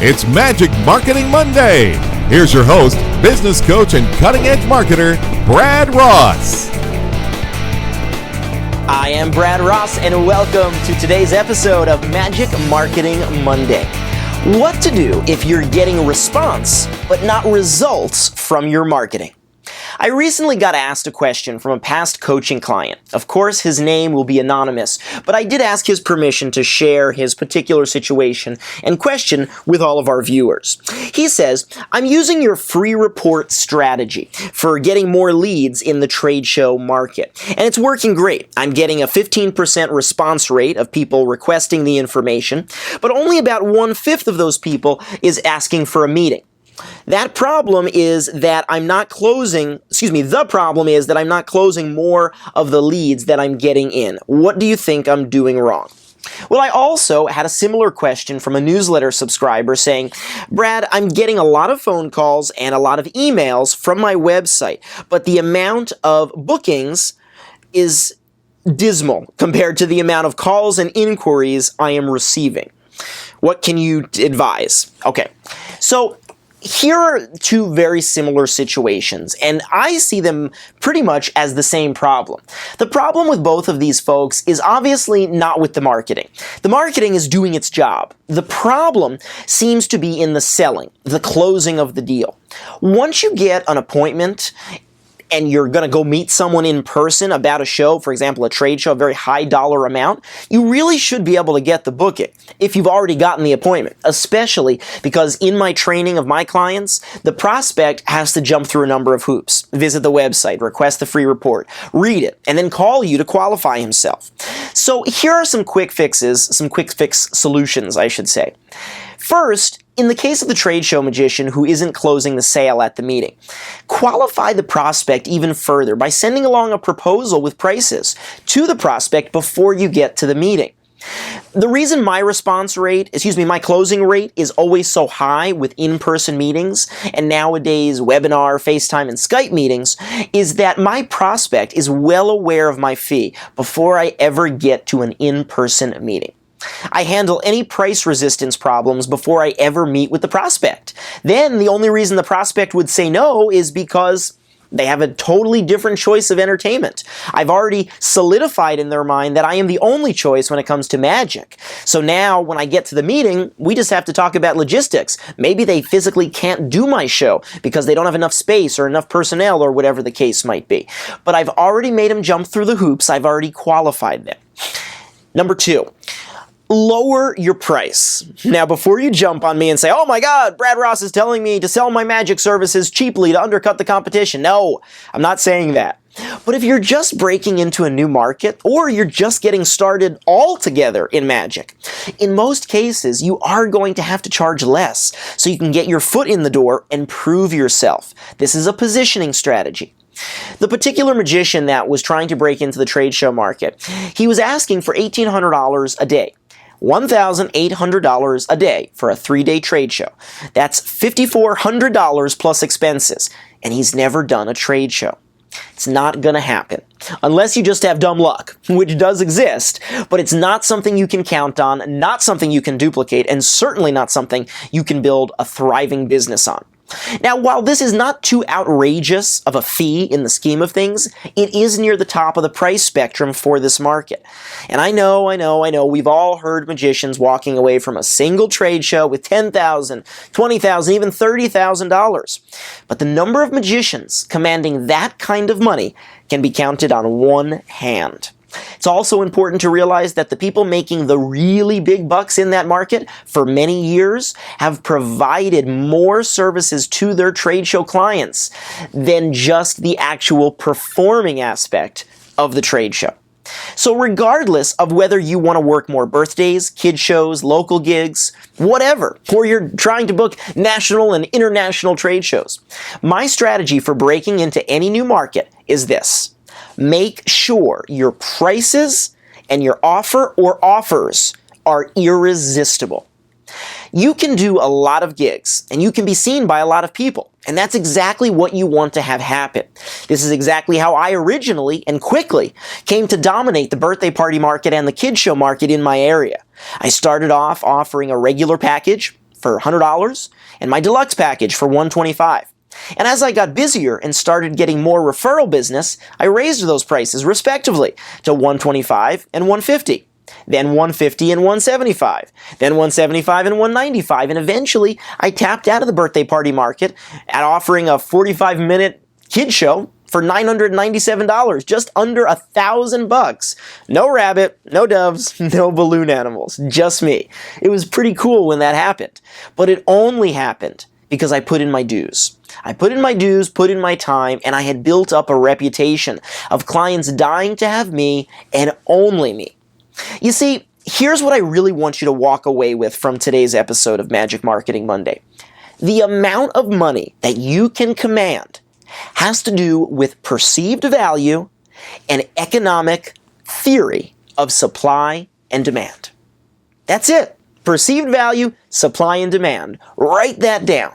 It's Magic Marketing Monday. Here's your host, business coach and cutting-edge marketer, Brad Ross. I am Brad Ross, and welcome to today's episode of Magic Marketing Monday. What to do if you're getting a response, but not results from your marketing. I recently got asked a question from a past coaching client. Of course, his name will be anonymous, but I did ask his permission to share his particular situation and question with all of our viewers. He says, I'm using your free report strategy for getting more leads in the trade show market, and it's working great. I'm getting a 15% response rate of people requesting the information, but only about 1/5 of those people is asking for a meeting. The problem is that I'm not closing more of the leads that I'm getting in. What do you think I'm doing wrong? Well, I also had a similar question from a newsletter subscriber saying, Brad, I'm getting a lot of phone calls and a lot of emails from my website, but the amount of bookings is dismal compared to the amount of calls and inquiries I am receiving. What can you advise? Okay, so here are two very similar situations, and I see them pretty much as the same problem. The problem with both of these folks is obviously not with the marketing. The marketing is doing its job. The problem seems to be in the selling, the closing of the deal. Once you get an appointment and you're going to go meet someone in person about a show, for example, a trade show, a very high dollar amount, you really should be able to get the booking if you've already gotten the appointment, especially because in my training of my clients, the prospect has to jump through a number of hoops, visit the website, request the free report, read it, and then call you to qualify himself. So here are some quick fix solutions, I should say. First, in the case of the trade show magician who isn't closing the sale at the meeting, qualify the prospect even further by sending along a proposal with prices to the prospect before you get to the meeting. The reason my closing rate is always so high with in-person meetings and nowadays webinar, FaceTime, and Skype meetings is that my prospect is well aware of my fee before I ever get to an in-person meeting. I handle any price resistance problems before I ever meet with the prospect. Then the only reason the prospect would say no is because they have a totally different choice of entertainment. I've already solidified in their mind that I am the only choice when it comes to magic. So now when I get to the meeting, we just have to talk about logistics. Maybe they physically can't do my show because they don't have enough space or enough personnel or whatever the case might be. But I've already made them jump through the hoops. I've already qualified them. Number 2. Lower your price. Now, before you jump on me and say, oh my God, Brad Ross is telling me to sell my magic services cheaply to undercut the competition. No, I'm not saying that. But if you're just breaking into a new market or you're just getting started altogether in magic, in most cases, you are going to have to charge less so you can get your foot in the door and prove yourself. This is a positioning strategy. The particular magician that was trying to break into the trade show market, he was asking for $1,800 a day. $1,800 a day for a 3-day trade show. That's $5,400 plus expenses, and he's never done a trade show. It's not going to happen, unless you just have dumb luck, which does exist, but it's not something you can count on, not something you can duplicate, and certainly not something you can build a thriving business on. Now, while this is not too outrageous of a fee in the scheme of things, it is near the top of the price spectrum for this market. And I know, we've all heard magicians walking away from a single trade show with $10,000, $20,000, even $30,000. But the number of magicians commanding that kind of money can be counted on one hand. It's also important to realize that the people making the really big bucks in that market for many years have provided more services to their trade show clients than just the actual performing aspect of the trade show. So regardless of whether you want to work more birthdays, kid shows, local gigs, whatever, or you're trying to book national and international trade shows, my strategy for breaking into any new market is this. Make sure your prices and your offer or offers are irresistible. You can do a lot of gigs, and you can be seen by a lot of people, and that's exactly what you want to have happen. This is exactly how I originally and quickly came to dominate the birthday party market and the kid show market in my area. I started off offering a regular package, for $100 and my deluxe package for $125. And as I got busier and started getting more referral business, I raised those prices respectively to $125 and $150. Then $150 and $175, then $175 and $195, and eventually I tapped out of the birthday party market at offering a 45-minute kid show for $997, just under $1,000. No rabbit, no doves, no balloon animals, just me. It was pretty cool when that happened, but it only happened because I put in my dues. I put in my dues, put in my time, and I had built up a reputation of clients dying to have me and only me. You see, here's what I really want you to walk away with from today's episode of Magic Marketing Monday. The amount of money that you can command has to do with perceived value and economic theory of supply and demand. That's it. Perceived value, supply and demand. Write that down.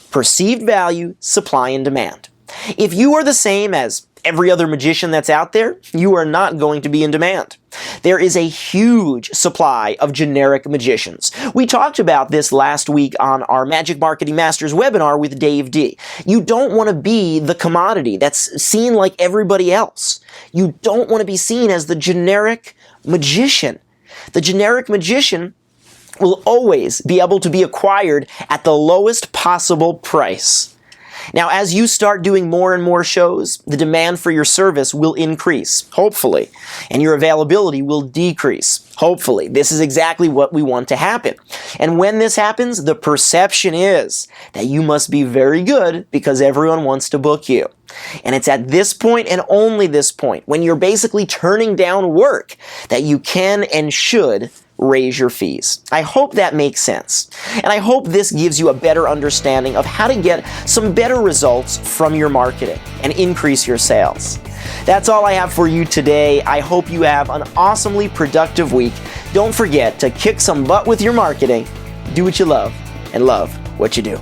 Perceived value, supply and demand. If you are the same as every other magician that's out there, you are not going to be in demand. There is a huge supply of generic magicians. We talked about this last week on our Magic Marketing Masters webinar with Dave D. You don't want to be the commodity that's seen like everybody else. You don't want to be seen as the generic magician. The generic magician will always be able to be acquired at the lowest possible price. Now, as you start doing more and more shows, the demand for your service will increase, hopefully, and your availability will decrease, hopefully. This is exactly what we want to happen. And when this happens, the perception is that you must be very good because everyone wants to book you. And it's at this point and only this point, when you're basically turning down work, that you can and should raise your fees. I hope that makes sense. And I hope this gives you a better understanding of how to get some better results from your marketing and increase your sales. That's all I have for you today. I hope you have an awesomely productive week. Don't forget to kick some butt with your marketing, do what you love, and love what you do.